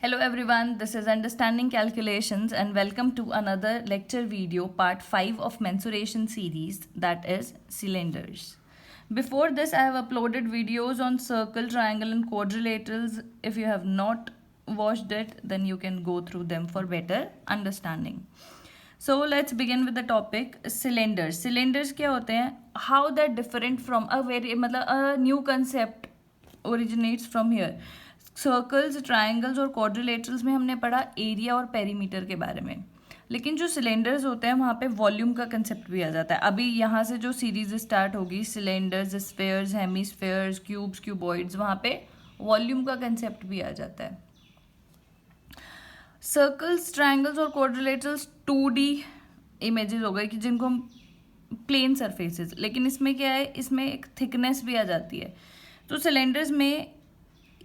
Hello everyone, this is Understanding Calculations and welcome to another lecture video part 5 of mensuration series, that is cylinders. Before this I have uploaded videos on circle, triangle and quadrilaterals. If you have not watched it, then you can go through them for better understanding. So let's begin with the topic cylinders. Cylinders क्या होते हैं? How they're different from a new concept originates from here. Circles, triangles और quadrilaterals में हमने पढ़ा area और perimeter के बारे में, लेकिन जो सिलेंडर्स होते हैं वहाँ पे वॉल्यूम का कंसेप्ट भी आ जाता है. अभी यहाँ से जो सीरीज स्टार्ट होगी सिलेंडर्स, स्फेयर्स, हेमीस्फेयर्स, क्यूब्स, क्यूबॉइड्स, वहाँ पे वॉल्यूम का कंसेप्ट भी आ जाता है. सर्कल्स, ट्राइंगल्स और क्वाड्रिलेटरल्स 2D इमेजेस हो गए कि जिनको हम प्लेन सरफेसेस, लेकिन इसमें क्या है, इसमें एक थिकनेस भी आ जाती है. तो सिलेंडर्स में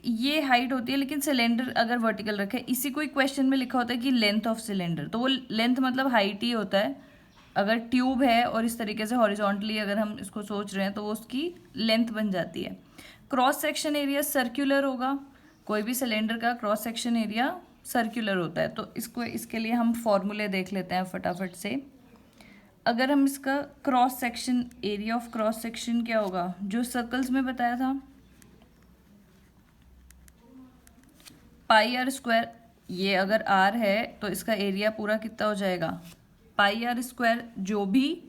ये हाइट होती है, लेकिन सिलेंडर अगर वर्टिकल रखे, इसी को क्वेश्चन में लिखा होता है कि लेंथ ऑफ सिलेंडर, तो वो लेंथ मतलब हाइट ही होता है. अगर ट्यूब है और इस तरीके से हॉरिजॉन्टली अगर हम इसको सोच रहे हैं तो वो उसकी लेंथ बन जाती है. क्रॉस सेक्शन एरिया सर्कुलर होगा, कोई भी सिलेंडर का क्रॉस सेक्शन एरिया सर्कुलर होता है. तो इसके लिए हम फॉर्मूले देख लेते हैं फटाफट से. अगर हम इसका cross section area of cross section क्या होगा, जो सर्कल्स में बताया था, पाई आर स्क्वायर. ये अगर आर है तो इसका एरिया पूरा कितना हो जाएगा, पाई आर स्क्वायर. जो भी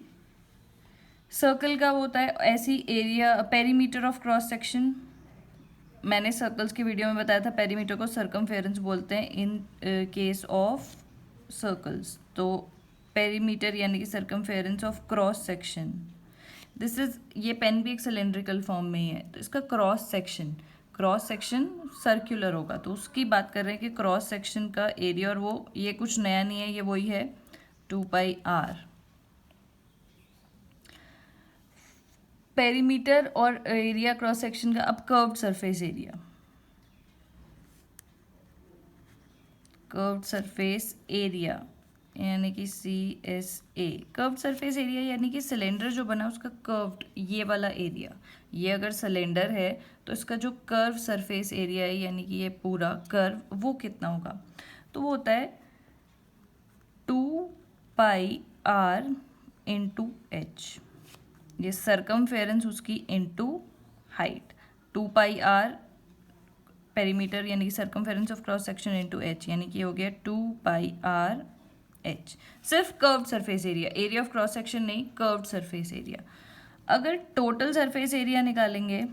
सर्कल का होता है ऐसी area, perimeter of cross section. मैंने सर्कल्स की वीडियो में बताया था पेरीमीटर को सर्कमफेरेंस बोलते हैं इन केस ऑफ सर्कल्स. तो पेरीमीटर यानी कि circumference of cross section. This is, ये पेन भी एक सिलेंड्रिकल फॉर्म में ही है, तो इसका क्रॉस सेक्शन सर्कुलर होगा. तो उसकी बात कर रहे हैं कि क्रॉस सेक्शन का एरिया, और वो ये कुछ नया नहीं है, ये वही है 2πr. पेरीमीटर और एरिया क्रॉस सेक्शन का. अब कर्व्ड सरफेस एरिया, यानी कि CSA. कर्व्ड सरफेस एरिया यानी कि सिलेंडर जो बना उसका कर्व्ड ये वाला एरिया. ये अगर सिलेंडर है तो इसका जो कर्व सरफेस एरिया है, यानी कि ये पूरा कर्व, वो कितना होगा, तो वो होता है 2πr इंटू h. ये सरकमफेरेंस उसकी इंटू हाइट. 2πr पेरीमीटर यानी कि circumference of cross section into h, यानी कि हो गया 2πr h. सिर्फ curved surface area, area of cross section नहीं, कर्व्ड सरफेस एरिया. अगर टोटल सरफेस एरिया निकालेंगे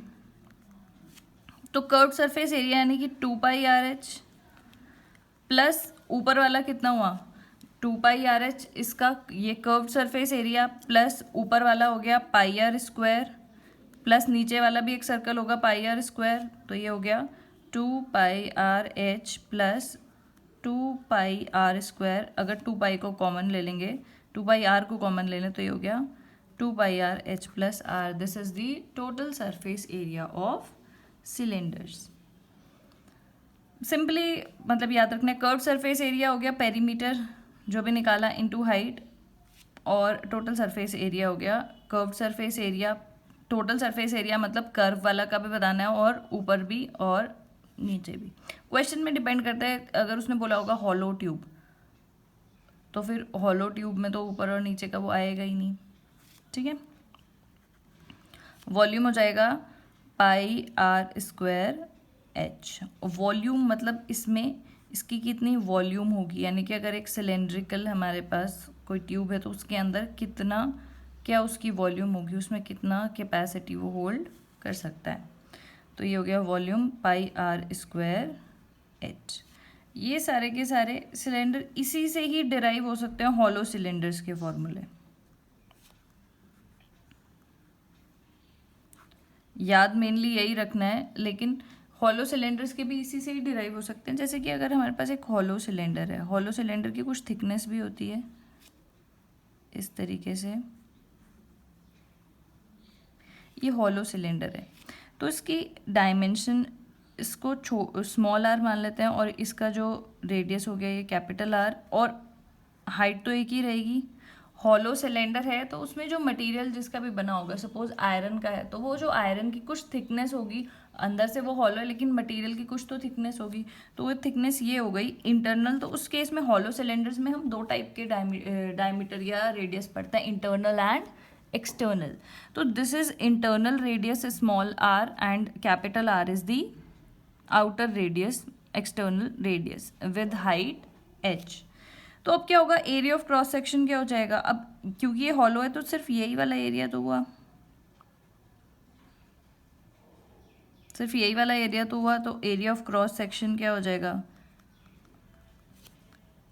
तो कर्व्ड सरफेस एरिया यानी कि 2πrh प्लस ऊपर वाला कितना हुआ 2πrh, इसका ये कर्व्ड सरफेस एरिया प्लस ऊपर वाला हो गया πr स्क्वायर, प्लस नीचे वाला भी एक सर्कल होगा πr स्क्वायर. तो ये हो गया 2πrh प्लस 2πr स्क्वायर. अगर 2π को कॉमन ले लेंगे, 2πr को कॉमन ले लें तो ये हो गया 2πrh plus r. This is the total surface area of cylinders. Simply मतलब याद रखना है, कर्व्ड सरफेस एरिया हो गया पेरीमीटर जो भी निकाला इनटू हाइट, और टोटल सरफेस एरिया हो गया curved surface area. Total surface area मतलब कर्व वाला का भी बताना है और ऊपर भी और नीचे भी. क्वेश्चन में डिपेंड करता है, अगर उसने बोला होगा हॉलो ट्यूब तो फिर हॉलो ट्यूब में तो ऊपर और नीचे का वो आएगा ही नहीं. ठीक है. वॉल्यूम हो जाएगा πr स्क्वायर h. वॉल्यूम मतलब इसमें इसकी कितनी वॉल्यूम होगी, यानी कि अगर एक सिलेंड्रिकल हमारे पास कोई ट्यूब है तो उसके अंदर कितना, क्या उसकी वॉल्यूम होगी, उसमें कितना कैपेसिटी वो होल्ड कर सकता है. तो ये हो गया वॉल्यूम πr स्क्वायर h. ये सारे के सारे सिलेंडर इसी से ही डिराइव हो सकते हैं, हॉलो सिलेंडर्स के फॉर्मूले. याद मेनली यही रखना है, लेकिन हॉलो सिलेंडर्स के भी इसी से ही डिराइव हो सकते हैं. जैसे कि अगर हमारे पास एक हॉलो सिलेंडर है, हॉलो सिलेंडर की कुछ थिकनेस भी होती है इस तरीके से. ये हॉलो सिलेंडर है तो इसकी डायमेंशन, इसको स्मॉल r मान लेते हैं, और इसका जो रेडियस हो गया ये कैपिटल R, और हाइट तो एक ही रहेगी. हॉलो सिलेंडर है तो उसमें जो मटेरियल जिसका भी बना होगा, सपोज आयरन का है तो वो जो आयरन की कुछ थिकनेस होगी, अंदर से वो हॉलो है लेकिन मटेरियल की कुछ तो थिकनेस होगी, तो वो थिकनेस ये हो गई इंटरनल। तो उस केस में हॉलो सिलेंडर्स में हम दो टाइप के डायमीटर या रेडियस पढ़ते हैं, इंटरनल एंड एक्सटर्नल। तो this is internal radius small r and capital r is the outer radius, external radius with height h। तो अब क्या होगा, एरिया ऑफ क्रॉस सेक्शन क्या हो जाएगा, अब क्योंकि ये हॉलो है तो सिर्फ यही वाला एरिया तो हुआ, सिर्फ यही वाला एरिया तो हुआ, तो एरिया ऑफ क्रॉस सेक्शन क्या हो जाएगा,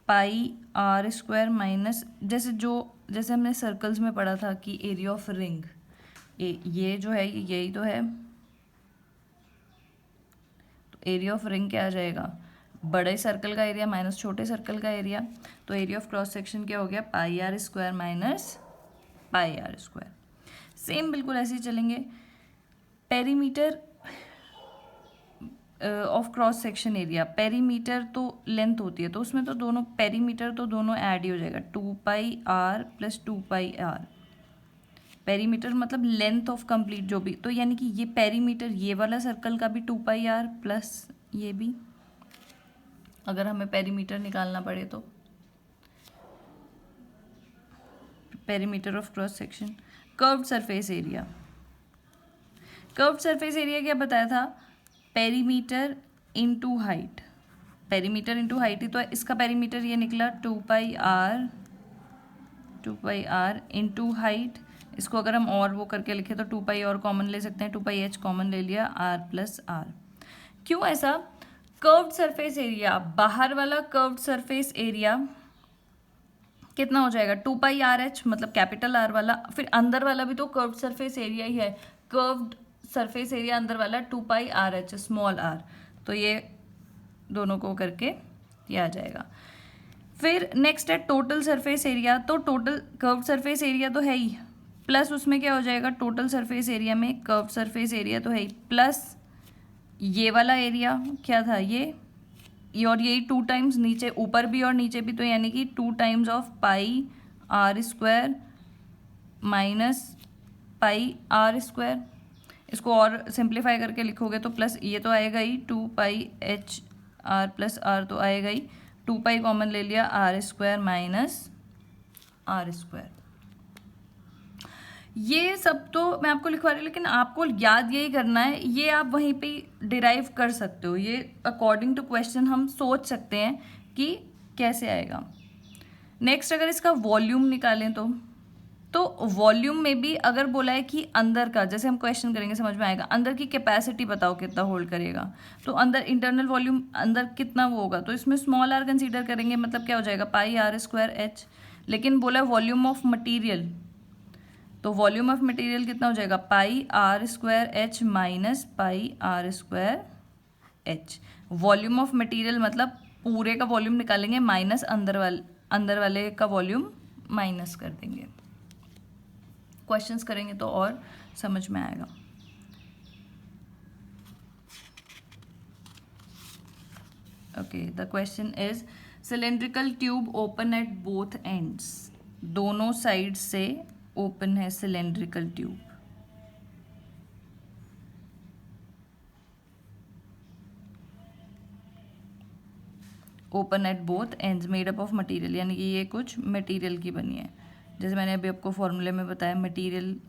पाई आर स्क्वायर माइनस, जैसे हमने सर्कल्स में पढ़ा था कि एरिया ऑफ रिंग, ये जो है यही तो है, तो एरिया ऑफ रिंग क्या आ जाएगा, बड़े सर्कल का एरिया माइनस छोटे सर्कल का एरिया। तो एरिया ऑफ क्रॉस सेक्शन क्या हो गया, pi r square minus pi r square. Same बिल्कुल ऐसे ही चलेंगे। Perimeter of cross section area, perimeter तो लेंथ होती है, तो उसमें तो दोनों पेरीमीटर तो दोनों ऐड ही हो जाएगा, 2 pi r plus 2 pi r. Perimeter मतलब लेंथ ऑफ कंप्लीट जो भी, तो यानी कि ये पेरीमीटर ये वाला सर्कल का भी 2 पाई आर प्लस ये भी, अगर हमें पेरीमीटर निकालना पड़े तो perimeter of cross section. Curved surface area, curved surface area क्या बताया था, perimeter into height, perimeter into height ही तो है, इसका पेरीमीटर ये निकला 2 पाई आर इनटू हाइट। इसको अगर हम और वो करके लिखे तो 2 पाई और कॉमन ले सकते हैं, 2 पाई h कॉमन ले लिया, r प्लस आर। क्यों ऐसा, कर्व्ड सरफेस एरिया, बाहर वाला कर्व्ड सरफेस एरिया कितना हो जाएगा, 2 पाई आर एच मतलब कैपिटल आर वाला, फिर अंदर वाला भी तो कर्व्ड सरफेस एरिया ही है, कर्व्ड सरफेस एरिया अंदर वाला 2 pi R H small are, तो ये दोनों को करके ये आ जाएगा। फिर नेक्स्ट है टोटल सरफेस एरिया, तो टोटल कर्व्ड सरफेस एरिया तो है ही, प्लस उसमें क्या हो जाएगा, टोटल सरफेस एरिया में कर्व्ड सरफेस एरिया तो है ही, प्लस ये वाला एरिया क्या था ये, और यही 2 टाइम्स नीचे ऊपर भी और नीचे भी, तो यानी कि 2 times of pi r square minus pi r square. इसको और सिंप्लीफाई करके लिखोगे तो प्लस ये तो आएगा ही, 2 pi h r plus r तो आएगा ही, 2 पाई कॉमन ले लिया, r square minus r square. ये सब तो मैं आपको लिखवा रही हूँ, लेकिन आपको याद यही करना है, ये आप वहीं पे डिराइव कर सकते हो, ये अकॉर्डिंग टू क्वेश्चन हम सोच सकते हैं कि कैसे आएगा। नेक्स्ट अगर इसका वॉल्यूम निकालें तो वॉल्यूम में भी अगर बोला है कि अंदर का, जैसे हम क्वेश्चन करेंगे समझ में आएगा, अंदर की कैपेसिटी बताओ कितना होल्ड करेगा, तो अंदर इंटरनल वॉल्यूम अंदर कितना वो होगा, तो इसमें स्मॉल आर कंसीडर करेंगे, मतलब क्या हो जाएगा, पाई आर स्क्वायर एच। लेकिन बोला वॉल्यूम ऑफ मटीरियल, तो वॉल्यूम ऑफ मटेरियल कितना हो जाएगा, pi r square h minus pi r square h. Volume of material मतलब पूरे का वॉल्यूम निकालेंगे माइनस अंदर वाले का वॉल्यूम माइनस कर देंगे। क्वेश्चंस करेंगे तो और समझ में आएगा। Okay, the question is cylindrical tube open at both ends, दोनों साइड से ओपन है cylindrical tube, open at both ends, made up of material, यानी कि ये कुछ मटेरियल की बनी है, जैसे मैंने अभी आपको फॉर्मूले में बताया मटेरियल,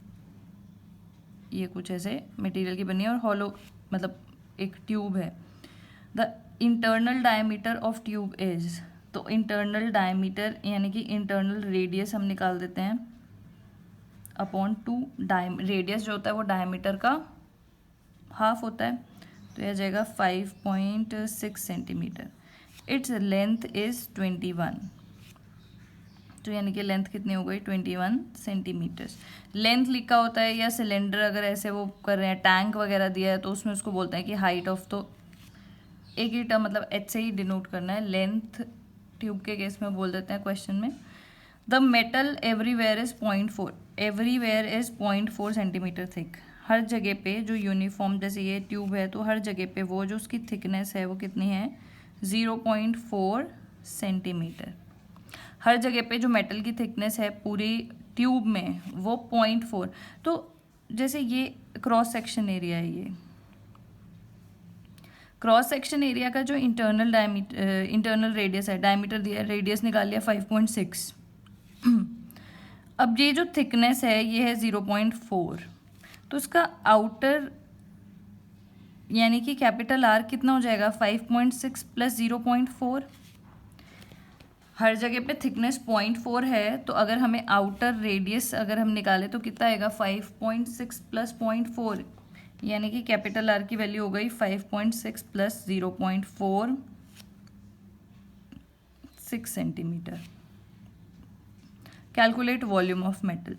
ये कुछ ऐसे मटेरियल की बनी है और हॉलो मतलब एक ट्यूब है। The internal diameter of tube is, तो इंटरनल डायमीटर यानी कि इंटरनल रेडियस हम निकाल देते हैं अपॉन 2, रेडियस जो होता है वो डायमीटर का हाफ होता है, तो यह जाएगा 5.6 सेंटीमीटर। इट्स लेंथ इज 21, तो यानी कि लेंथ कितनी हो गई, 21 सेंटीमीटर्स। लेंथ लिखा होता है, या सिलेंडर अगर ऐसे वो कर रहे हैं, टैंक वगैरह दिया है तो उसमें उसको बोलते हैं कि हाइट ऑफ, तो एक ही टर्म मतलब एच से ही डिनोट करना है। लेंथ ट्यूब के केस में बोल देते हैं क्वेश्चन में, the metal everywhere is 0.4, everywhere is 0.4 centimetre thick. हर जगह पे जो यूनिफॉर्म, जैसे ये ट्यूब है तो हर जगह पे वो जो उसकी थिकनेस है वो कितनी है, 0.4 सेंटीमीटर। हर जगह पे जो मेटल की थिकनेस है पूरी ट्यूब में वो 0.4, तो जैसे ये क्रॉस सेक्शन एरिया है, क्रॉस सेक्शन एरिया का जो इंटरनल रेडियस है, डायमीटर दिया है, रेडियस निकाल लिया 5.6। अब ये जो थिकनेस है ये है 0.4, तो इसका आउटर यानी कि कैपिटल आर कितना हो जाएगा 5.6 प्लस 0.4। हर जगह पे थिकनेस 0.4 है, तो अगर हमें आउटर रेडियस अगर हम निकालें तो कितना आएगा 5.6 प्लस 0.4, यानी कि कैपिटल आर की वैल्यू हो गई 5.6 plus 0.4 6 centimetre. Calculate volume of metal.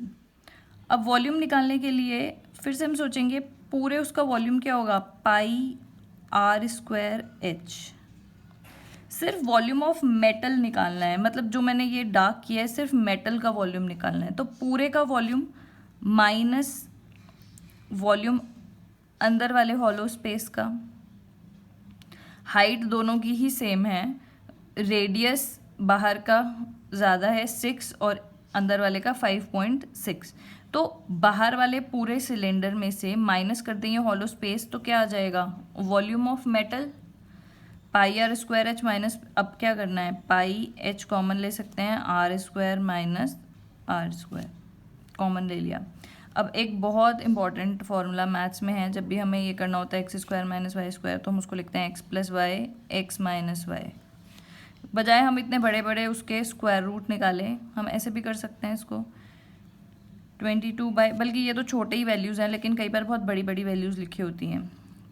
अब वॉल्यूम निकालने के लिए फिर से हम सोचेंगे पूरे उसका वॉल्यूम क्या होगा, पाई आर स्क्वायर एच। सिर्फ वॉल्यूम ऑफ मेटल निकालना है, मतलब जो मैंने ये डार्क किया है सिर्फ मेटल का वॉल्यूम निकालना है, तो पूरे का वॉल्यूम माइनस वॉल्यूम अंदर वाले हॉलो स्पेस का। हाइट दोनों की ही सेम है, रेडियस बाहर का ज़्यादा है 6 और अंदर वाले का 5.6, तो बाहर वाले पूरे सिलेंडर में से माइनस कर देंगे हॉलो स्पेस, तो क्या आ जाएगा volume of metal pi r square h minus, अब क्या करना है पाई एच कॉमन ले सकते हैं, r square minus r square common ले लिया। अब एक बहुत इंपॉर्टेंट फॉर्मूला मैथ्स में है, जब भी हमें ये करना होता है x square minus y square, तो हम उसको लिखते हैं x plus y x minus y. बजाय हम इतने बड़े बड़े उसके स्क्वायर रूट निकालें, हम ऐसे भी कर सकते हैं इसको 22 बाई, बल्कि ये तो छोटे ही वैल्यूज़ हैं लेकिन कई बार बहुत बड़ी बड़ी वैल्यूज़ लिखी होती हैं,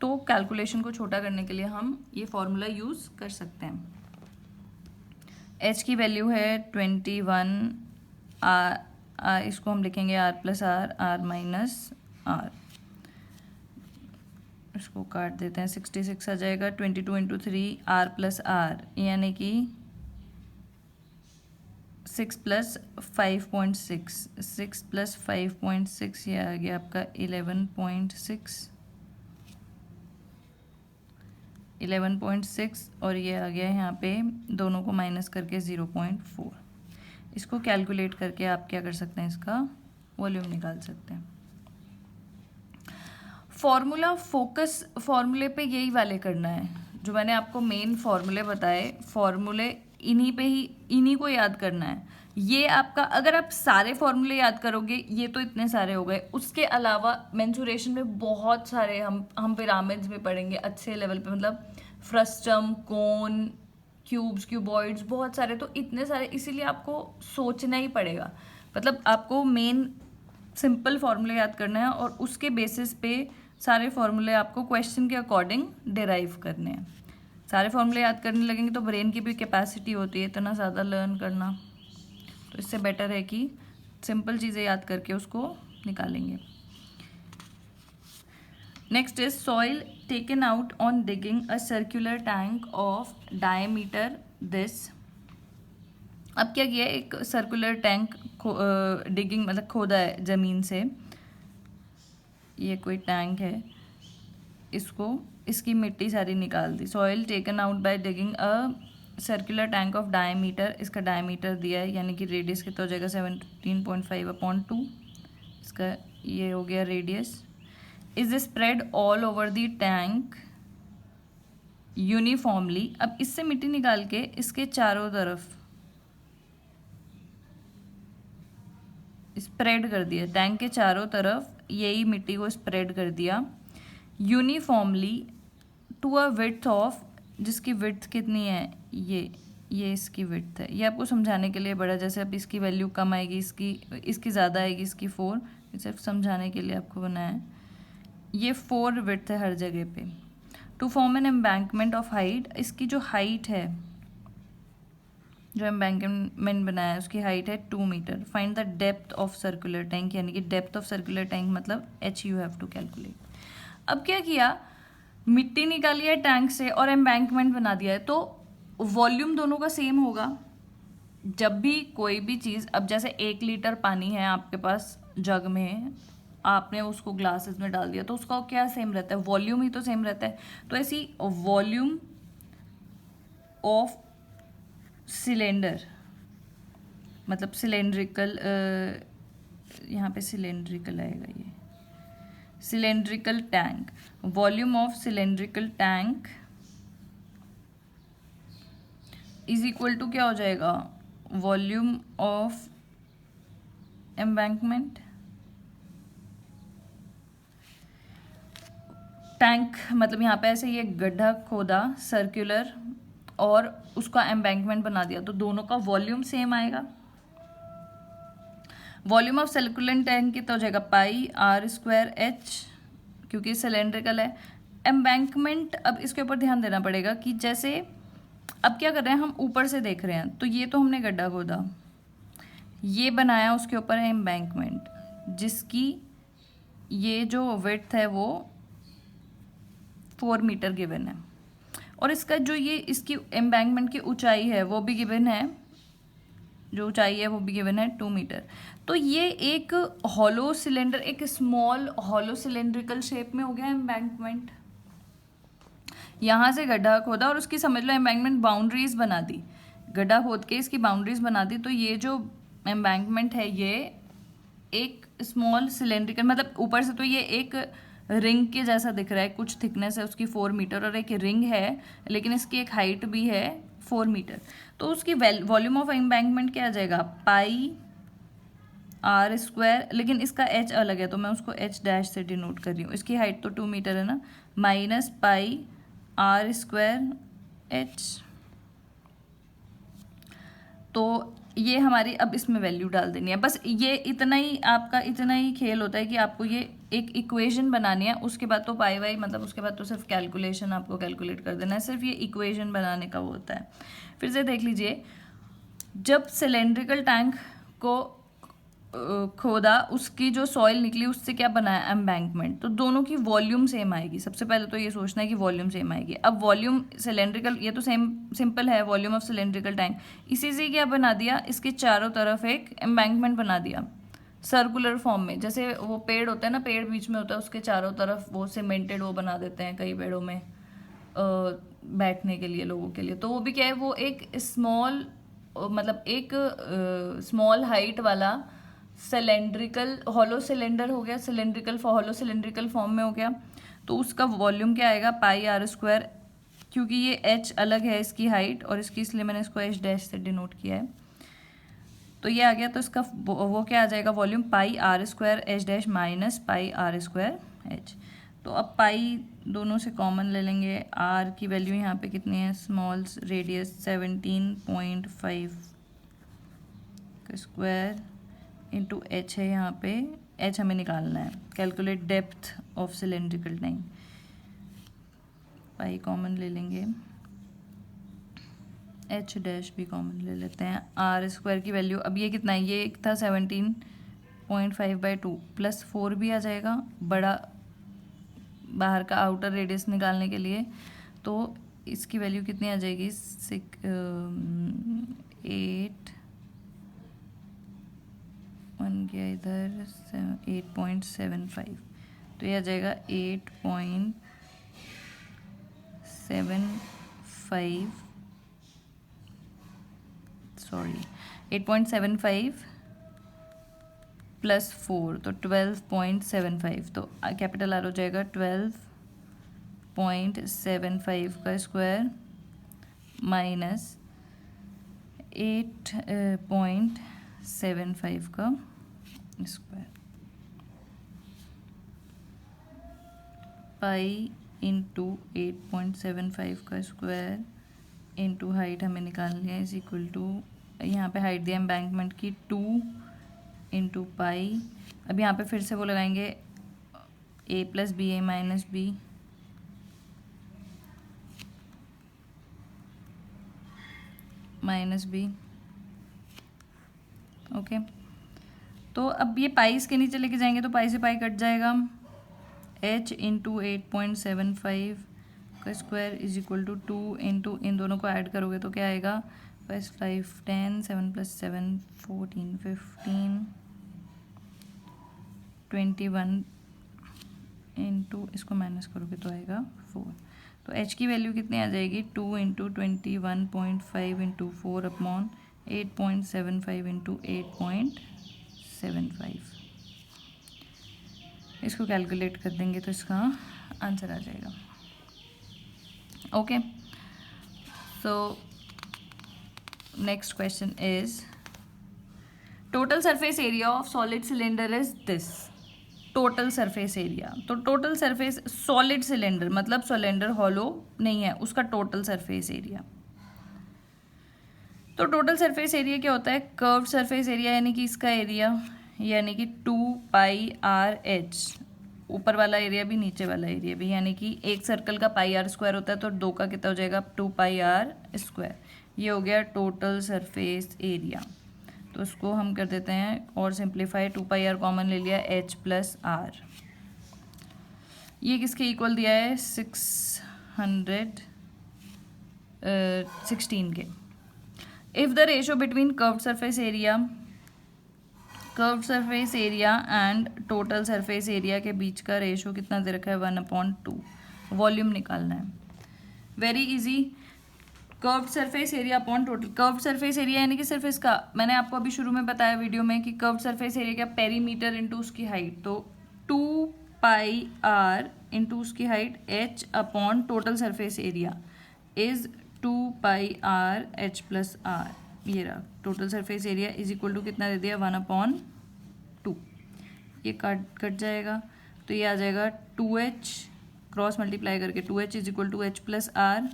तो कैलकुलेशन को छोटा करने के लिए हम ये फॉर्मूला यूज़ कर सकते हैं। एच की वैल्यू है 21, इसको हम लिखेंगे r plus r minus r, इसको काट देते हैं 66 आ जाएगा, 22 इंटू 3 आर प्लस आर यानी कि 6 प्लस 5.6, 6 प्लस 5.6 ये आ गया आपका 11.6 और ये आ गया यहाँ पे दोनों को माइनस करके 0.4। इसको कैलकुलेट करके आप क्या कर सकते हैं, इसका वॉल्यूम निकाल सकते हैं। फॉर्मूला फोकस फॉर्मूले पे यही वाले करना है जो मैंने आपको मेन फॉर्मूले बताए, फॉर्मूले इन्हीं को याद करना है। ये आपका अगर आप सारे फॉर्मूले याद करोगे, ये तो इतने सारे हो गए, उसके अलावा मेंसुरेशन में बहुत सारे हम पिरामिड्स में पढ़ेंगे अच्छे लेवल पे, मतलब फ्रस्टम, कोन, क्यूब्स, क्यूबॉइड्स, बहुत सारे, तो इतने सारे, इसीलिए आपको सोचना ही पड़ेगा। मतलब आपको मेन सिंपल फॉर्मूले याद करना है और उसके बेसिस पे सारे फॉर्मूले आपको क्वेश्चन के अकॉर्डिंग डिराइव करने हैं। सारे फॉर्मूले याद करने लगेंगे तो ब्रेन की भी कैपेसिटी होती है इतना ज़्यादा लर्न करना, तो इससे बेटर है कि सिंपल चीज़ें याद करके उसको निकालेंगे। Next is soil taken out on digging a circular tank of diameter this. अब क्या किया, एक सर्कुलर टैंक डिगिंग मतलब खोदा है ज़मीन से, ये कोई टैंक है, इसकी मिट्टी सारी निकाल दी। Soil taken out by digging a circular tank of diameter, इसका डायमीटर दिया है यानी कि रेडियस कितना हो जाएगा 17.5/2, इसका ये हो गया radius. Is spread all over the tank uniformly. अब इससे मिट्टी निकाल के इसके चारों तरफ स्प्रेड कर दिया, टैंक के चारों तरफ यही मिट्टी को स्प्रेड कर दिया uniformly to a width of, जिसकी विड्थ कितनी है, ये इसकी विड्थ है। ये आपको समझाने के लिए बड़ा, जैसे अब इसकी वैल्यू कम आएगी, इसकी ज़्यादा आएगी, इसकी 4, सिर्फ समझाने के लिए आपको बनाया है। ये 4 विड्थ है हर जगह पे। To form an embankment of height, इसकी जो हाइट है, जो एम्बैंकमेंट बनाया है उसकी हाइट है 2 metre. Find the depth of circular tank, यानी कि डेप्थ ऑफ सर्कुलर टैंक मतलब h you have to calculate. अब क्या किया, मिट्टी निकाली है टैंक से और एम्बैंकमेंट बना दिया है, तो वॉल्यूम दोनों का सेम होगा। जब भी कोई भी चीज़, अब जैसे 1 लीटर पानी है आपके पास जग में, आपने उसको ग्लासेस में डाल दिया, तो उसका क्या सेम रहता है, वॉल्यूम ही तो सेम रहता है। तो ऐसी वॉल्यूम ऑफ सिलेंडर मतलब सिलेंड्रिकल, यहाँ पे सिलेंड्रिकल आएगा, ये cylindrical tank, volume of cylindrical tank is equal to क्या हो जाएगा, वॉल्यूम ऑफ एम्बैंकमेंट। टैंक मतलब यहाँ पे ऐसे ये गड्ढा खोदा सर्कुलर और उसका एम्बैंकमेंट बना दिया, तो दोनों का वॉल्यूम सेम आएगा। वॉल्यूम ऑफ सर्कुलर टैंक कितना हो जाएगा, पाई आर स्क्वायर एच, क्योंकि सिलेंड्रिकल है। एम्बैंकमेंट, अब इसके ऊपर ध्यान देना पड़ेगा कि जैसे अब क्या कर रहे हैं हम, ऊपर से देख रहे हैं, तो ये तो हमने गड्ढा खोदा, ये बनाया, उसके ऊपर है एम्बैंकमेंट जिसकी ये जो विड्थ है वो 4 मीटर गिवन है, और इसका जो ये इसकी एम्बैंकमेंट की ऊंचाई है वो भी गिवन है, जो ऊंचाई है वो भी गिवन है 2 मीटर। तो ये एक हॉलो सिलेंडर, एक स्मॉल हॉलो सिलेंड्रिकल शेप में हो गया एम्बैंकमेंट। यहाँ से गड्ढा खोदा और उसकी समझ लो एम्बैंकमेंट बाउंड्रीज बना दी, गड्ढा खोद के इसकी बाउंड्रीज बना दी, तो ये जो एम्बैंकमेंट है ये एक स्मॉल सिलेंड्रिकल, मतलब ऊपर से तो ये एक रिंग के जैसा दिख रहा है, कुछ थिकनेस है उसकी 4 मीटर और एक रिंग है, लेकिन इसकी एक हाइट भी है 4 मीटर। तो उसकी वॉल्यूम ऑफ एम्बैंकमेंट क्या आ जाएगा, पाई आर स्क्वायर, लेकिन इसका एच अलग है तो मैं उसको एच डैश से डिनोट कर रही हूँ, इसकी हाइट तो 2 मीटर है ना, minus pi r square h. तो ये हमारी अब इसमें वैल्यू डाल देनी है, बस ये इतना ही आपका, इतना ही खेल होता है कि आपको ये एक इक्वेशन बनानी है, उसके बाद तो पाई वाई मतलब उसके बाद तो सिर्फ कैलकुलेशन आपको कैलकुलेट कर देना है, सिर्फ ये इक्वेशन बनाने का वो होता है। फिर से देख लीजिए, जब सिलेंड्रिकल टैंक को खोदा, उसकी जो सॉइल निकली उससे क्या बनाया, एम्बैंकमेंट, तो दोनों की वॉल्यूम सेम आएगी। सबसे पहले तो ये सोचना है कि वॉल्यूम सेम आएगी। अब वॉल्यूम सिलेंड्रिकल, ये तो सेम सिंपल है, वॉल्यूम ऑफ सिलेंड्रिकल टैंक, इसी से क्या बना दिया, इसके चारों तरफ एक एम्बैंकमेंट बना दिया सर्कुलर फॉर्म में, जैसे वो पेड़ होता है ना, पेड़ बीच में होता है, उसके चारों तरफ वो सीमेंटेड वो बना देते हैं कई पेड़ों में बैठने के लिए लोगों के लिए, तो वो भी क्या है, वो एक स्मॉल मतलब एक स्मॉल हाइट वाला सिलेंड्रिकल हॉलो सिलेंडर हो गया, सिलेंड्रिकल हॉलो सिलेंड्रिकल फॉर्म में हो गया। तो उसका वॉल्यूम क्या आएगा, पाई आर स्क्वायर, क्योंकि ये एच अलग है इसकी हाइट और इसकी, इसलिए मैंने इसको एच डैश से डिनोट किया है, तो ये आ गया। तो इसका वो क्या आ जाएगा, volume pi r square h dash minus pi r square h. तो अब पाई दोनों से कॉमन ले लेंगे, आर की वैल्यू यहाँ पे कितनी है, small radius 17.5 square into h है, यहाँ पे एच हमें निकालना है, calculate depth of cylindrical tank, pi common ले लेंगे, एच डैश भी कॉमन ले लेते हैं। आर स्क्वायर की वैल्यू अब ये कितना है, ये एक था 17.5/2 प्लस 4 भी आ जाएगा, बड़ा बाहर का आउटर रेडियस निकालने के लिए, तो इसकी वैल्यू कितनी आ जाएगी, 8.75, तो ये आ जाएगा 8.75 प्लस 4 तो 12.75, तो कैपिटल आर हो जाएगा 12.75 का स्क्वायर माइनस 8.75 का स्क्वायर, पाई इंटू 8.75 का स्क्वायर इंटू हाइट हमें निकालनी है, इज इक्वल टू, यहाँ पे हाइट दिया एम्बैंकमेंट की 2 इंटू पाई। अब यहाँ पे फिर से वो लगाएंगे a plus b a minus b, minus b, okay. तो अब ये पाई इसके नीचे लेके जाएंगे तो पाई से पाई कट जाएगा, h इंटू 8.75 का square is equal to 2 into, इन दोनों को ऐड करोगे तो क्या आएगा, 5 5 10 7 प्लस 7 14 15 21 इंटू, इसको माइनस करोगे तो आएगा 4, तो h की वैल्यू कितनी आ जाएगी, 2 इंटू 21.5 इंटू 4 अपॉन 8.75 इंटू 8.75, इसको कैलकुलेट कर देंगे तो इसका आंसर आ जाएगा, okay. So next question is total surface area of solid cylinder is this. Total surface area, तो टोटल सरफेस सॉलिड सिलेंडर मतलब सिलेंडर हॉलो नहीं है, उसका टोटल सरफेस एरिया. तो टोटल सरफेस एरिया क्या होता है? कर्व्ड सरफेस एरिया यानी कि इसका एरिया यानी कि 2πr/h, ऊपर वाला एरिया भी नीचे वाला एरिया भी, यानी कि एक सर्कल का πr² होता है तो 2 का कितना हो जाएगा? 2πr². ये हो गया टोटल सरफेस एरिया. तो उसको हम कर देते हैं और सिंप्लीफाई. 2πr कॉमन ले लिया, h+r. ये किसके इक्वल दिया है? 616 के. If the ratio between curved surface area and total surface area के बीच का रेशियो कितना दे रखा है? 1/2. वॉल्यूम निकालना है. Very easy. Curved surface area upon total. Curved surface area यानी कि सरफेस का, मैंने आपको अभी शुरू में बताया वीडियो में कि कर्व्ड सरफेस एरिया क्या? पेरीमीटर इंटू उसकी हाइट. तो 2πr इंटू उसकी height h upon total surface area is 2πr/h+r. ये रहा total surface area is equal to कितना दे दिया? 1/2. ये कट जाएगा तो ये आ जाएगा 2h क्रॉस मल्टीप्लाई करके 2h is equal to h+r.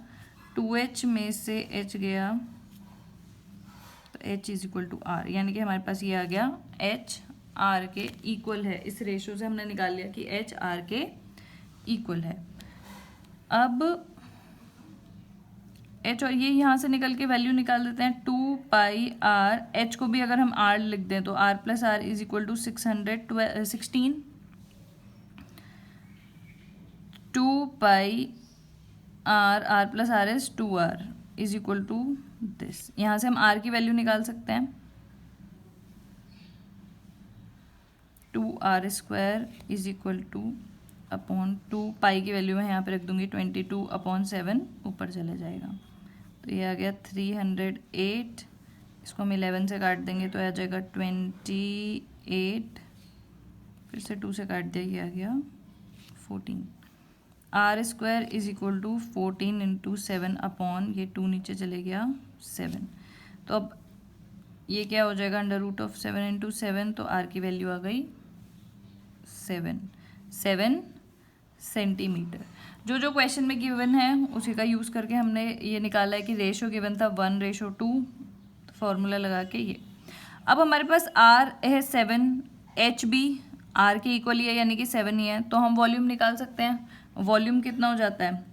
2h में से h गया तो h is equal to r, यानी कि हमारे पास ये आ गया h r के इक्वल है. इस रेशियो से हमने निकाल लिया कि h r के इक्वल है. अब h और ये यहाँ से निकल के वैल्यू निकाल देते हैं. 2πr, h को भी अगर हम r लिख दें तो r+r is equal to 616. 2πr r+r is 2r is equal to this. यहाँ से हम r की वैल्यू निकाल सकते हैं. 2r² is equal two upon 2π की वैल्यू मैं यहाँ पे रख दूंगी 22/7, ऊपर चले जाएगा. तो ये आ गया 308. इसको हम 11 से काट देंगे तो आ जाएगा 28. फिर से 2 से काट दिया, ये आ गया 14. r² is equal to 14 into 7 upon ये 2 नीचे चले गया 7. तो अब ये क्या हो जाएगा? √7 इंटू 7. तो r की वैल्यू आ गई 7 सेंटीमीटर. जो क्वेश्चन में गिवन है उसी का यूज़ करके हमने ये निकाला है कि रेशो गिवन था 1:2. फॉर्मूला लगा के ये. अब हमारे पास r है 7, h भी r के इक्वल ही है यानी कि 7 ही है. तो हम वॉल्यूम निकाल सकते हैं. वॉल्यूम कितना हो जाता है?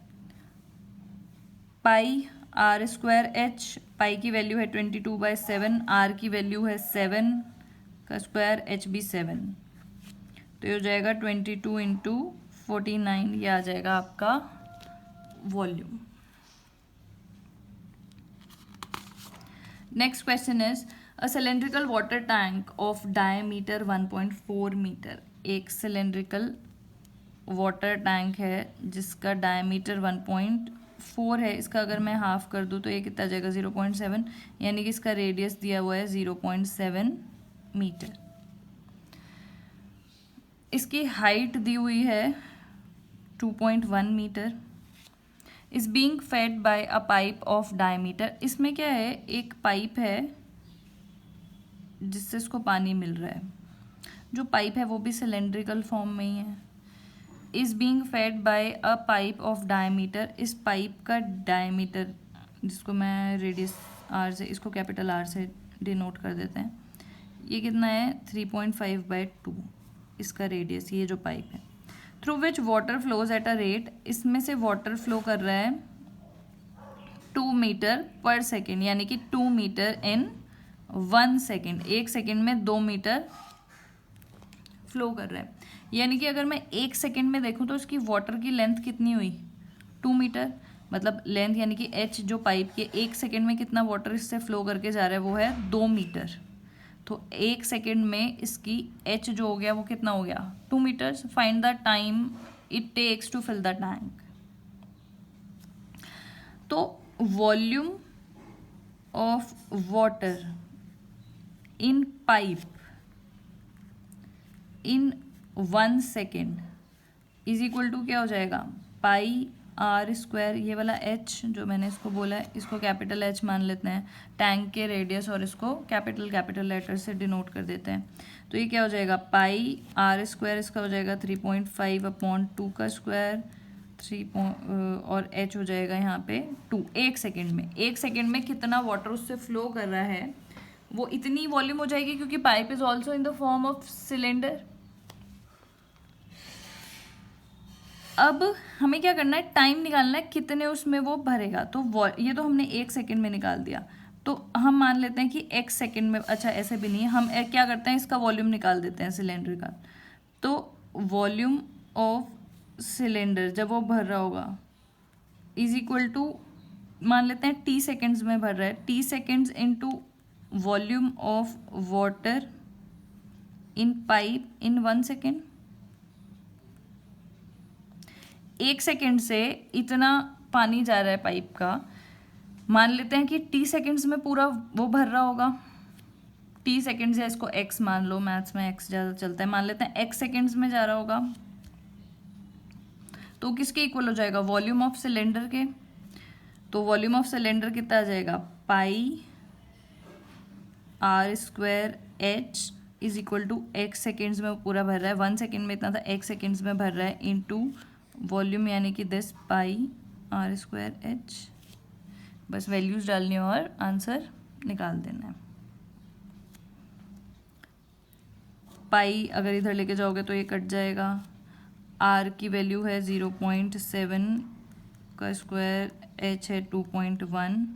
πr²h. पाई की वैल्यू है 22/7, r की वैल्यू है 7 का स्क्वायर, h भी 7. तो ये हो जाएगा 22 इंटू 49. ये आ जाएगा आपका volume. Next question is a cylindrical water tank of diameter 1.4 metre. एक सिलेंड्रिकल वाटर टैंक है जिसका डायमीटर 1.4 है. इसका अगर मैं हाफ कर दूँ तो ये कितना जाएगा? 0.7, यानी कि इसका रेडियस दिया हुआ है 0.7 मीटर. इसकी हाइट दी हुई है 2.1 metre. Is being fed by a pipe of diameter. इसमें क्या है? एक पाइप है जिससे इसको पानी मिल रहा है. जो पाइप है वो भी सिलेंड्रिकल फॉर्म में ही है. Is being fed by a pipe of diameter. इस पाइप का डायमीटर, जिसको मैं रेडियस r से, इसको कैपिटल R से डिनोट कर देते हैं, ये कितना है? 3.5/2 इसका रेडियस, ये जो पाइप है. Through which water flows at a rate. इसमें से वाटर फ्लो कर रहा है 2 मीटर पर सेकेंड, यानी कि 2 मीटर इन 1 सेकेंड. 1 सेकेंड में 2 मीटर फ्लो कर रहा है. यानी कि अगर मैं 1 सेकेंड में देखूं तो इसकी वाटर की लेंथ कितनी हुई? 2 मीटर. मतलब लेंथ यानी कि h जो पाइप के 1 सेकेंड में कितना वाटर इससे फ्लो करके जा रहा है वो है 2 मीटर. तो 1 सेकेंड में इसकी h जो हो गया वो कितना हो गया? 2 metres. Find the time it takes to fill the tank. तो volume of water in pipe in 1 second is equal to क्या हो जाएगा? आर स्क्वायर, ये वाला एच जो मैंने इसको बोला है इसको कैपिटल एच मान लेते हैं, टैंक के रेडियस, और इसको कैपिटल लेटर से डिनोट कर देते हैं। तो ये क्या हो जाएगा, पाई आर स्क्वायर इसका हो जाएगा 3.5 अपॉन 2 का स्क्वायर, और एच हो जाएगा यहाँ पे 2। एक सेकेंड में कितना वाटर उससे फ्लो कर रहा है वो इतनी वॉल्यूम हो जाएगी, क्योंकि pipe is also in the form of cylinder. अब हमें क्या करना है, टाइम निकालना है कितने उसमें वो भरेगा। तो ये तो हमने 1 सेकेंड में निकाल दिया, तो हम मान लेते हैं कि x सेकेंड में, अच्छा ऐसे भी नहीं है, हम क्या करते हैं इसका वॉल्यूम निकाल देते हैं सिलेंडर का। तो वॉल्यूम ऑफ सिलेंडर जब वो भर रहा होगा इज इक्वल टू, मान लेते हैं t सेकेंड्स में भर रहा है, t seconds into volume of water in pipe in 1 second. 1 second से इतना पानी जा रहा है पाइप का, मान लेते हैं कि t सेकेंड्स में पूरा वो भर रहा होगा। t सेकेंड्स, या इसको x मान लो, मैथ्स में x ज़्यादा चलता है, मान लेते हैं x सेकेंड्स में जा रहा होगा। तो किसके इक्वल हो जाएगा, वॉल्यूम ऑफ सिलेंडर के। तो वॉल्यूम ऑफ सिलेंडर कितना आ जाएगा, pi r square h is equal to x seconds में वो पूरा भर रहा है, 1 सेकेंड में इतना था, x सेकेंड्स में भर रहा है, इनटू वॉल्यूम यानी कि this pi r square h. बस वैल्यूज डालनी है और आंसर निकाल देना है। पाई अगर इधर लेके जाओगे तो ये कट जाएगा, आर की वैल्यू है 0.7 का स्क्वायर, एच है 2.1।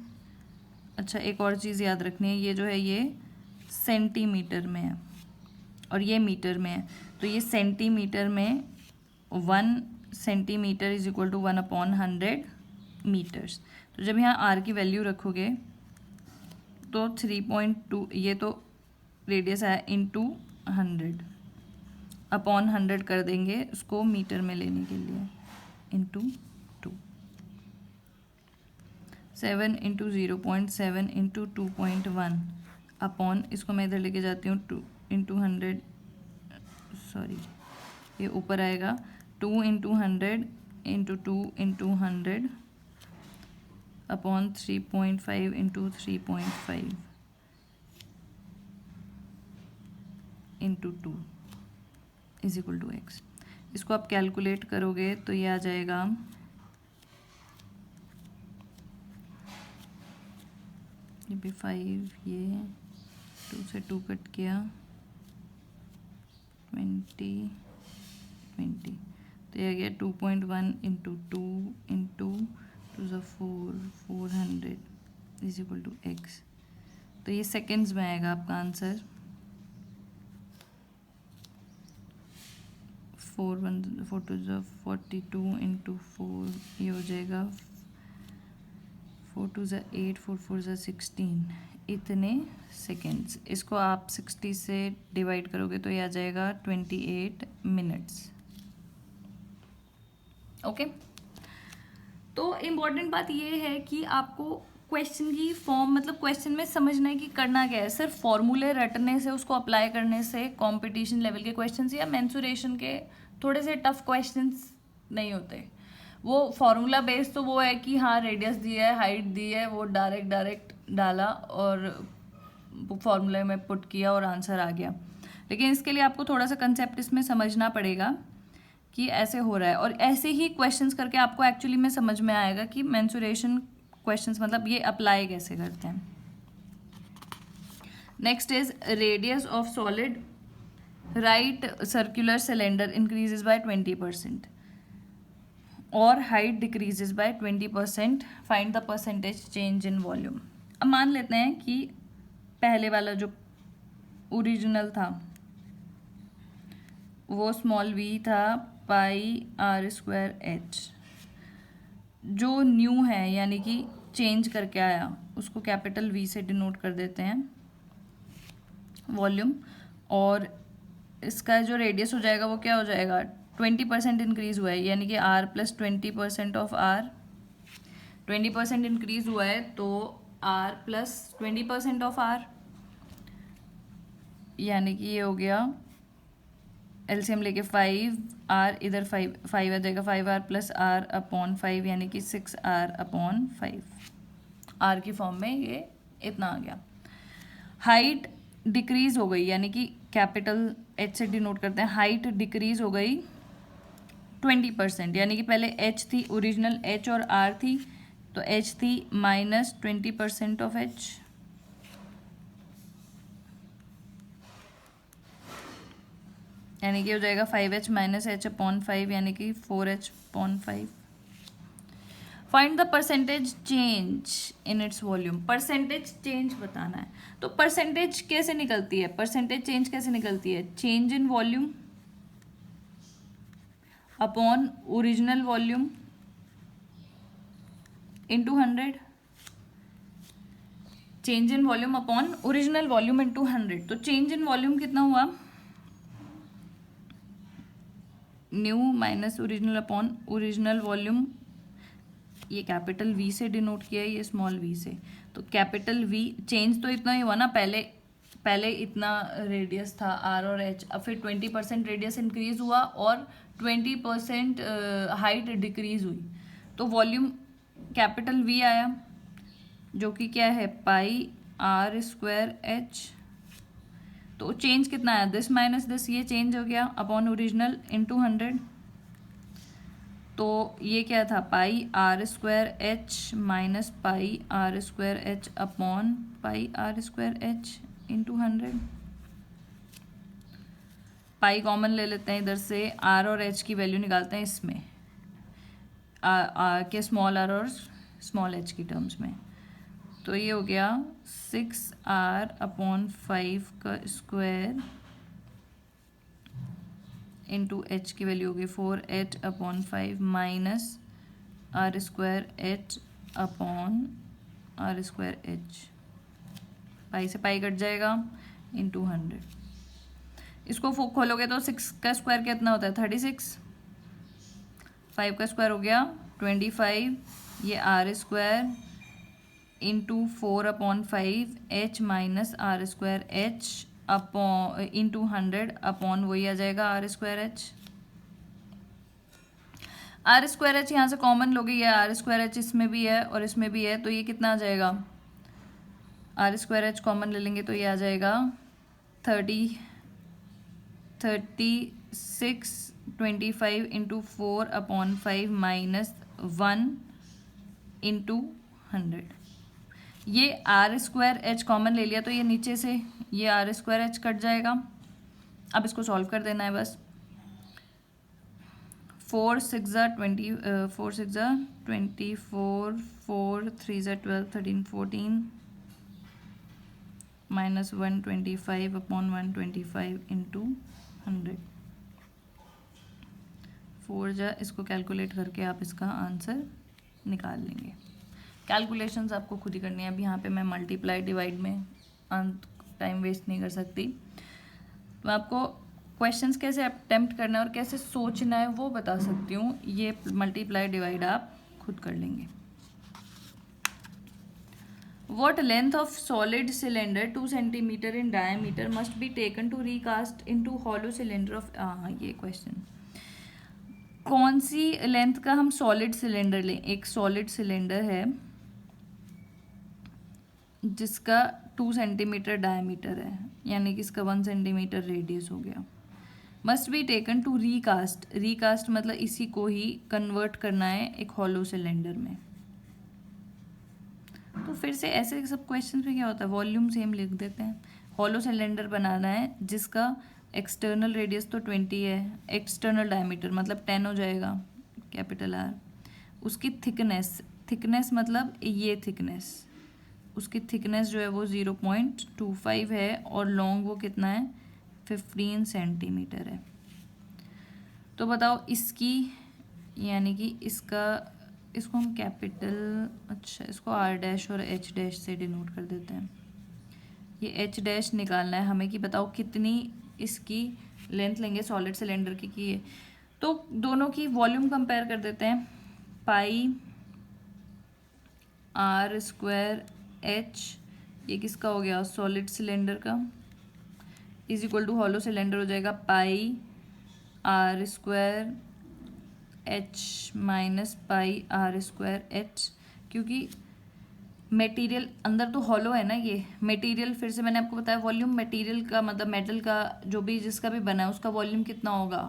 अच्छा एक और चीज़ याद रखनी है, ये जो है ये सेंटीमीटर में है और ये मीटर में है। तो ये सेंटीमीटर में 1 centimetre is equal to 1/100 metres. तो जब यहाँ आर की वैल्यू रखोगे तो 3.2, ये तो रेडियस है, इंटू 100 अपॉन 100 कर देंगे उसको मीटर में लेने के लिए, इंटू 2। 7 इंटू 0.7 इंटू 2.1 अपॉन, इसको मैं इधर लेके जाती हूँ 2 इंटू 100, सॉरी ये ऊपर आएगा, 2 into 100 into 2 into 100 upon 3.5 into 3.5 into 2 is equal to x. इसको आप कैलकुलेट करोगे तो ये आ जाएगा 5, ये 2 से 2 कट किया, 20 तो ये आ गया 2.1 इंटू 2 इंटू 2 ज़ा 400 इज इक्वल टू एक्स। तो ये सेकेंड्स में आएगा आपका आंसर। 4 2 ज़ा 42 इंटू 4, ये हो जाएगा 4 2 ज़ा 8, 4 4 ज़ा 16, इतने सेकेंड्स। इसको आप 60 से डिवाइड करोगे तो ये आ जाएगा 28 मिनट्स। ओके तो इम्पॉर्टेंट बात ये है कि आपको क्वेश्चन की फॉर्म, मतलब क्वेश्चन में समझना है कि करना क्या है। सिर्फ फॉर्मूले रटने से, उसको अप्लाई करने से कंपटीशन लेवल के क्वेश्चंस या मेंसुरेशन के थोड़े से टफ क्वेश्चंस नहीं होते। वो फार्मूला बेस्ड तो वो है कि हाँ रेडियस दी है, हाइट दी है, वो डायरेक्ट डाला और फार्मूले में पुट किया और आंसर आ गया। लेकिन इसके लिए आपको थोड़ा सा कंसेप्ट इसमें समझना पड़ेगा कि ऐसे हो रहा है, और ऐसे ही क्वेश्चंस करके आपको एक्चुअली में समझ में आएगा कि मेंसुरेशन क्वेश्चंस मतलब ये अप्लाई कैसे करते हैं। Next is radius of solid right circular cylinder increases by 20% और height decreases bye 20%, find the percentage change in volume. अब मान लेते हैं कि पहले वाला जो ओरिजिनल था वो स्मॉल v था, पाई आर स्क्वायर एच। जो न्यू है यानी कि चेंज करके आया उसको कैपिटल V से डिनोट कर देते हैं वॉल्यूम, और इसका जो रेडियस हो जाएगा वो क्या हो जाएगा, 20% इंक्रीज हुआ है यानी कि R plus 20% of R, 20% increase हुआ है तो R प्लस 20% ऑफ R, यानी कि ये हो गया एलसीएम लेके 5r इधर 5 आ जाएगा, 5r प्लस r अपॉन 5 यानी कि 6r अपॉन 5 r की फॉर्म में ये इतना आ गया। हाइट डिक्रीज हो गई यानी कि कैपिटल h से डिनोट करते हैं, हाइट डिक्रीज हो गई 20%, यानी कि पहले h थी, ओरिजिनल h और r थी, तो h थी -20% ऑफ h, यानी कि हो जाएगा 5h माइनस h अपॉन 5 यानी कि 4h upon 5। Find the percentage change in its volume, percentage change बताना है। तो परसेंटेज कैसे निकलती है, परसेंटेज चेंज कैसे निकलती है, change in volume upon original volume into 100, change in volume upon original volume into 100। तो चेंज इन वॉल्यूम कितना हुआ, new minus original upon original volume, ये कैपिटल V से डिनोट किया है, ये स्मॉल v से, तो कैपिटल V चेंज तो इतना ही हुआ ना, पहले इतना रेडियस था r और h, अब फिर 20% रेडियस इंक्रीज हुआ और 20% हाइट डिक्रीज हुई, तो वॉल्यूम कैपिटल V आया जो कि क्या है पाई r स्क्वायर h। तो चेंज कितना आया, दिस माइनस दिस, ये चेंज हो गया अपॉन ओरिजिनल इंटू 100, तो ये क्या था पाई r square h minus pi r square h upon pi r square h into 100। पाई कॉमन ले लेते हैं इधर से, r और h की वैल्यू निकालते हैं इसमें, के स्मॉल r और स्मॉल h की टर्म्स में, तो ये हो गया 6r अपॉन 5 का स्क्वायर इंटू h की वैल्यू होगी 4h upon 5 minus r square h upon r square h, पाई से पाई कट जाएगा इंटू 100। इसको खोलोगे तो 6 का स्क्वायर कितना होता है 36, 5 का स्क्वायर हो गया 25, ये r square into 4 upon 5 h minus r square h upon into 100 upon वही आ जाएगा r square h। r square h यहाँ से कॉमन लोगे, ये r स्क्वायर h इसमें भी है और इसमें भी है, तो ये कितना आ जाएगा, r स्क्वायर h कॉमन ले लेंगे तो ये आ जाएगा 36 25 इंटू 4 अपॉन 5 माइनस 1 इंटू 100। ये r स्क्वायर h कॉमन ले लिया तो ये नीचे से ये r स्क्वायर h कट जाएगा। अब इसको सॉल्व कर देना है बस, 4 6 20 4 6 24 4 3 12 13 14 माइनस 125 अपॉन 125 इंटू 100, 4 इसको कैलकुलेट करके आप इसका आंसर निकाल लेंगे। कैलकुलेशंस आपको खुद ही करनी है, अब यहाँ पे मैं मल्टीप्लाई डिवाइड में टाइम वेस्ट नहीं कर सकती, तो आपको क्वेश्चंस कैसे अटेम्प्ट करना है और कैसे सोचना है वो बता सकती हूँ, ये मल्टीप्लाई डिवाइड आप खुद कर लेंगे। What length of solid cylinder 2 centimeter in diameter must be taken to recast into hollow cylinder of ये क्वेश्चन, कौन सी लेंथ का हम सॉलिड सिलेंडर लें, एक सॉलिड सिलेंडर है जिसका 2 सेंटीमीटर डायमीटर है, यानी कि इसका 1 सेंटीमीटर रेडियस हो गया, must be taken to recast, recast मतलब इसी को ही कन्वर्ट करना है एक हॉलो सिलेंडर में। तो फिर से ऐसे सब क्वेश्चन में क्या होता है, वॉल्यूम सेम लिख देते हैं, हॉलो सिलेंडर बनाना है जिसका एक्सटर्नल रेडियस तो 20 है, एक्सटर्नल डायमीटर मतलब 10 हो जाएगा कैपिटल R, उसकी थिकनेस मतलब ये थिकनेस, उसकी थिकनेस जो है वो 0.25 है और लॉन्ग वो कितना है 15 सेंटीमीटर है। तो बताओ इसकी, यानी कि इसका, इसको हम कैपिटल, अच्छा इसको R डैश और H डैश से डिनोट कर देते हैं, ये H डैश निकालना है हमें कि बताओ कितनी इसकी लेंथ लेंगे सॉलिड सिलेंडर की है, तो दोनों की वॉल्यूम कंपेयर कर देते हैं, पाई R स्क्वायर H, ये किसका हो गया सॉलिड सिलेंडर का, is equal to hollow cylinder हो जाएगा pi r square h minus pi r square h, क्योंकि मटेरियल अंदर तो हॉलो है ना ये मटेरियल। फिर से मैंने आपको बताया वॉल्यूम मटेरियल का मतलब मेटल का जो भी जिसका भी बना है उसका वॉल्यूम कितना होगा,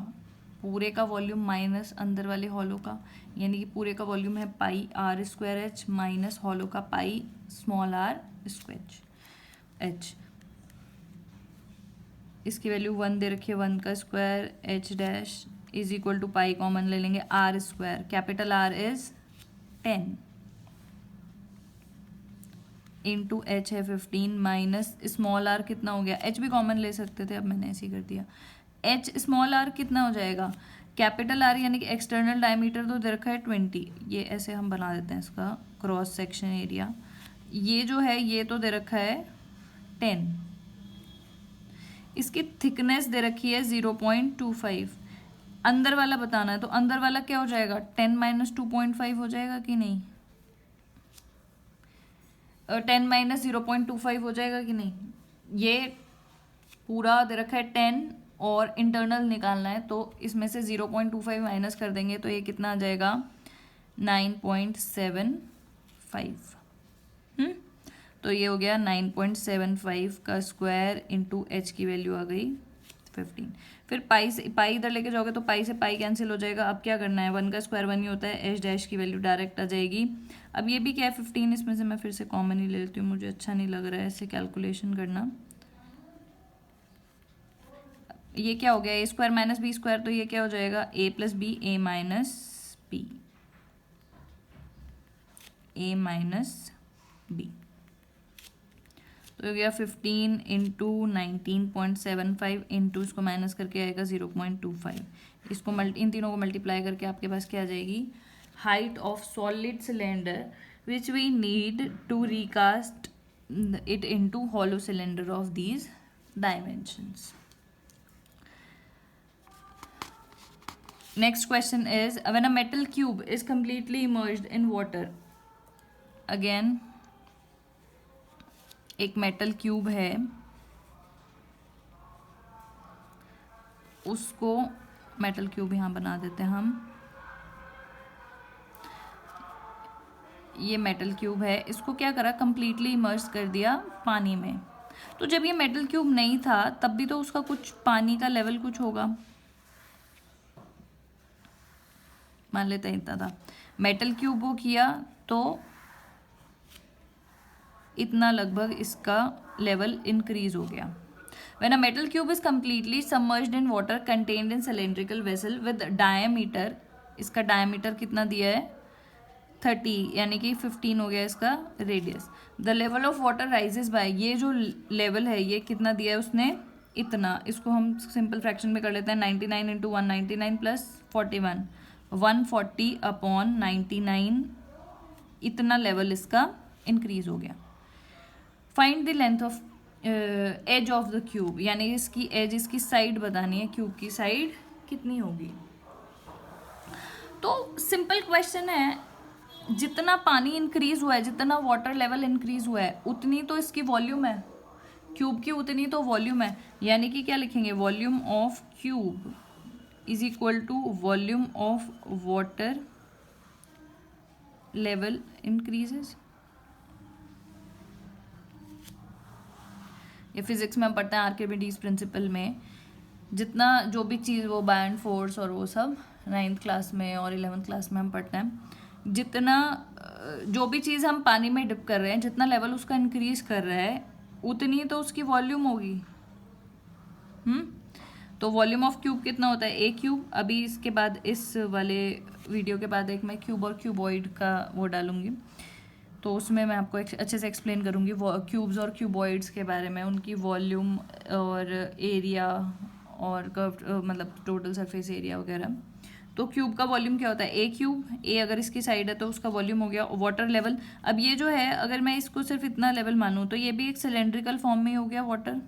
पूरे का वॉल्यूम माइनस अंदर वाले हॉलो का, यानी कि पूरे का वॉल्यूम है pi r square h minus hollow का pi small r square h. इसकी वैल्यू 1 दे रखी है, 1 का square h dash is equal to pi common ले लेंगे r square, capital r is 10 into h है 15 माइनस स्मॉल आर कितना हो गया, एच भी कॉमन ले सकते थे, अब मैंने ऐसे ही कर दिया। एच स्मॉल आर कितना हो जाएगा, कैपिटल आर यानी कि एक्सटर्नल डायमीटर तो दे रखा है 20, ये ऐसे हम बना देते हैं इसका क्रॉस सेक्शन एरिया। ये जो है ये तो दे रखा है 10, इसकी थिकनेस दे रखी है 0.25, अंदर वाला बताना है तो अंदर वाला क्या हो जाएगा 10 माइनस 2.5 हो जाएगा कि नहीं, 10 माइनस 0.25 हो जाएगा कि नहीं। ये पूरा दे रखा है 10 और इंटरनल निकालना है तो इसमें से 0.25 माइनस कर देंगे तो ये कितना आ जाएगा 9.75। तो ये हो गया 9.75 का स्क्वायर इंटू एच की वैल्यू आ गई 15। फिर पाई से पाई इधर लेके जाओगे तो पाई से पाई कैंसिल हो जाएगा। अब क्या करना है 1 का स्क्वायर 1 ही होता है, एच डैश की वैल्यू डायरेक्ट आ जाएगी। अब ये भी क्या है 15, इसमें से मैं फिर से कॉमन ही ले लेती हूँ, मुझे अच्छा नहीं लग रहा है ऐसे कैलकुलेशन करना। ये क्या हो गया ए स्क्वायर माइनस बी स्क्वायर, तो ये क्या हो जाएगा ए plus b a minus B, a minus B. तो हो गया 15 इंटू 19.75 इंटू इसको माइनस करके आएगा 0.25। इसको इन तीनों को मल्टीप्लाई करके आपके पास क्या आ जाएगी height of solid cylinder which we need to recast it into hollow cylinder of these dimensions. Next question is when a metal cube is completely immersed in water. Again, एक मेटल क्यूब है, उसको metal cube यहाँ बना देते हैं हम। ये metal cube है, इसको क्या करा कंप्लीटली इमर्स कर दिया पानी में। तो जब ये मेटल क्यूब नहीं था तब भी तो उसका कुछ पानी का लेवल कुछ होगा, मान लेते हैं इतना था। मेटल क्यूब वो किया तो इतना लगभग इसका लेवल इंक्रीज हो गया। When a metal cube is completely submerged in water contained in cylindrical vessel with diameter, इसका डायमीटर कितना दिया है 30 यानी कि 15 हो गया इसका radius. The level of water rises by, ये जो लेवल है ये कितना दिया है उसने इतना, इसको हम सिंपल फ्रैक्शन में कर लेते हैं 99 इंटू 199 प्लस 41 140 अपॉन 99, इतना लेवल इसका इंक्रीज हो गया। Find the length of edge of the cube, यानी इसकी एज इसकी साइड बतानी है, क्यूब की साइड कितनी होगी। तो सिंपल क्वेश्चन है, जितना पानी इंक्रीज हुआ है जितना वाटर लेवल इंक्रीज हुआ है उतनी तो इसकी वॉल्यूम है क्यूब की, उतनी तो वॉल्यूम है, यानी कि क्या लिखेंगे volume of cube is equal to volume of water level increases. ये फिजिक्स में हम पढ़ते हैं आर्किमिडीज प्रिंसिपल में, जितना जो भी चीज़ वो बायन फोर्स और वो सब 9th क्लास में और 11th क्लास में हम पढ़ते हैं, जितना जो भी चीज़ हम पानी में डिप कर रहे हैं जितना लेवल उसका इंक्रीज कर रहा है उतनी तो उसकी वॉल्यूम होगी। तो वॉल्यूम ऑफ क्यूब कितना होता है ए क्यूब। अभी इसके बाद इस वाले वीडियो के बाद एक मैं क्यूब और क्यूबॉइड का वो डालूंगी, तो उसमें मैं आपको अच्छे से एक्सप्लेन करूँगी क्यूब्स और क्यूबॉइड्स के बारे में, उनकी वॉल्यूम और एरिया और कर्व मतलब टोटल सरफेस एरिया वगैरह। तो क्यूब का वॉल्यूम क्या होता है ए क्यूब, ए अगर इसकी साइड है तो उसका वॉल्यूम हो गया। वाटर लेवल, अब ये जो है अगर मैं इसको सिर्फ इतना लेवल मानूँ तो ये भी एक सिलेंड्रिकल फॉर्म में हो गया वाटर,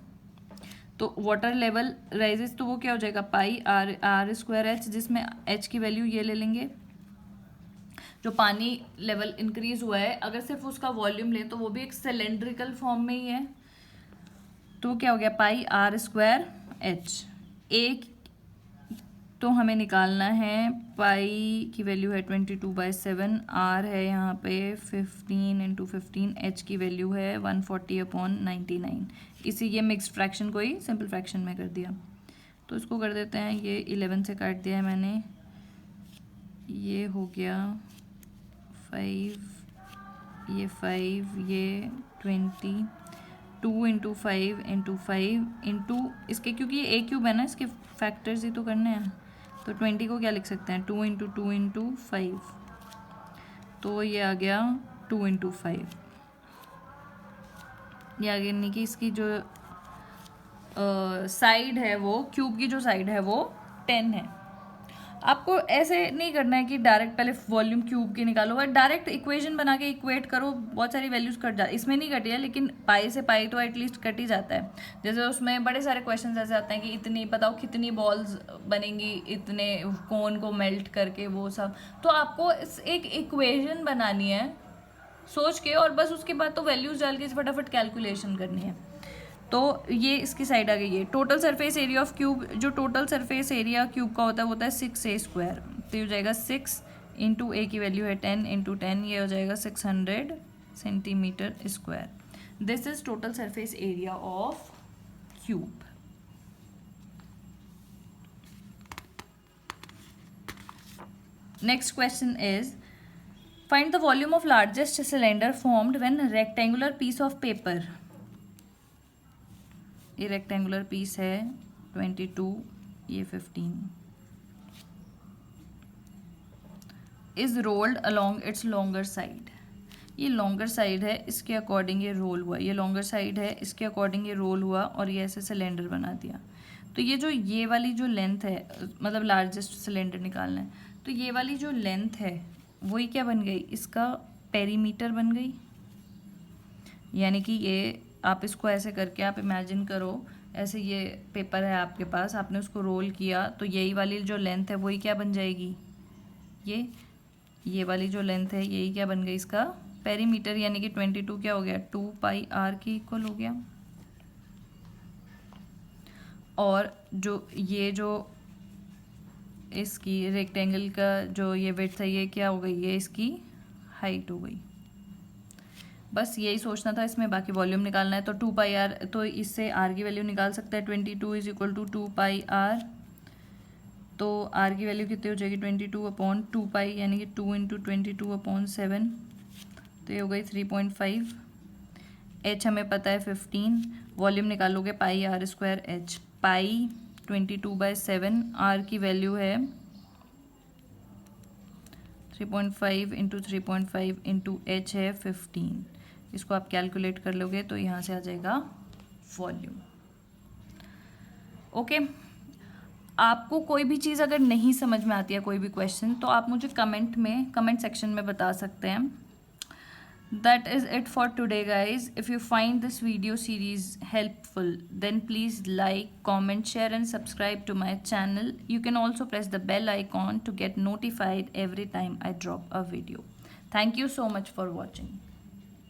तो वाटर लेवल राइजेस तो वो क्या हो जाएगा पाई आर स्क्वायर एच, जिसमें एच की वैल्यू ये ले लेंगे। जो पानी लेवल इंक्रीज हुआ है अगर सिर्फ उसका वॉल्यूम ले तो वो भी एक सिलेंड्रिकल फॉर्म में ही है, तो क्या हो गया पाई आर स्क्वायर एच। तो हमें निकालना है पाई की वैल्यू है 22/7, आर है यहाँ पे 15 × 15, एच की वैल्यू है 140/99। इसी ये मिक्स्ड फ्रैक्शन को ही सिंपल फ्रैक्शन में कर दिया। तो इसको कर देते हैं, ये 11 से काट दिया है मैंने, ये हो गया 5, ये 5, ये 20, 2 × 5 × 5 इंटू इसके, क्योंकि ये A³ है ना, इसके फैक्टर्स ही तो करने हैं। तो 20 को क्या लिख सकते हैं, 2 × 2 × 5, तो ये आ गया 2 × 5। ये आगे नहीं कि इसकी जो साइड है वो क्यूब की जो साइड है वो 10 है। आपको ऐसे नहीं करना है कि डायरेक्ट पहले वॉल्यूम क्यूब की निकालो और डायरेक्ट इक्वेशन बना के इक्वेट करो, बहुत सारी वैल्यूज कट जाती, इसमें नहीं कटी है लेकिन पाई से पाई तो एटलीस्ट कट ही जाता है। जैसे उसमें बड़े सारे क्वेश्चन ऐसे आते हैं कि इतनी बताओ कितनी बॉल्स बनेंगी इतने कोन को मेल्ट करके, वो सब। तो आपको एक इक्वेशन बनानी है सोच के, और बस उसके बाद तो वैल्यूज डाल के फटाफट कैलकुलेशन करनी है। तो ये इसकी साइड आ गई है। Total surface area of cube, जो टोटल सरफेस एरिया क्यूब का होता है वो होता है 6a²। तो ये हो जाएगा 6 × a की वैल्यू है 10 × 10, ये हो जाएगा 600 cm²। This is total surface area of cube. Next question is find the volume of largest cylinder formed when rectangular piece of paper, ये रेक्टेंगुलर पीस है 22, ये 15, is rolled along its longer side. ये longer side है, इसके according ये role हुआ, ये longer side है, इसके अकॉर्डिंग ये रोल हुआ और ये ऐसे सिलेंडर बना दिया। तो ये जो ये वाली जो लेंथ है, मतलब लार्जेस्ट सिलेंडर निकालना है, तो ये वाली जो लेंथ है वही क्या बन गई, इसका पेरीमीटर बन गई। यानी कि ये आप इसको ऐसे करके आप इमेजिन करो, ऐसे ये पेपर है आपके पास, आपने उसको रोल किया तो यही वाली जो लेंथ है वही क्या बन जाएगी, ये वाली जो लेंथ है यही क्या बन गई, इसका पेरीमीटर। यानी कि 22 क्या हो गया, 2πr के इक्वल हो गया। और जो इसकी रेक्टेंगल का जो ये विड्थ है ये क्या हो गई, ये इसकी हाइट हो गई। बस यही सोचना था इसमें, बाकी वॉल्यूम निकालना है। तो 2πr, तो इससे r की वैल्यू निकाल सकते हैं, 22 = 2πr। तो r की वैल्यू कितनी हो जाएगी, 22/2π, यानी कि 2 × 22/7, तो ये हो गई 3.5। h हमें पता है 15, वॉल्यूम निकालोगे πr² h, पाई 22/7, r की वैल्यू है 3.5 × 3.5 × h है 15। इसको आप कैलकुलेट कर लोगे तो यहाँ से आ जाएगा वॉल्यूम। ओके, आपको कोई भी चीज़ अगर नहीं समझ में आती है, कोई भी क्वेश्चन, तो आप मुझे कमेंट सेक्शन में बता सकते हैं। That is it for today, guys. If you find this video series helpful, then please like, comment, share and subscribe to my channel. You can also press the bell icon to get notified every time I drop a video. Thank you so much for watching.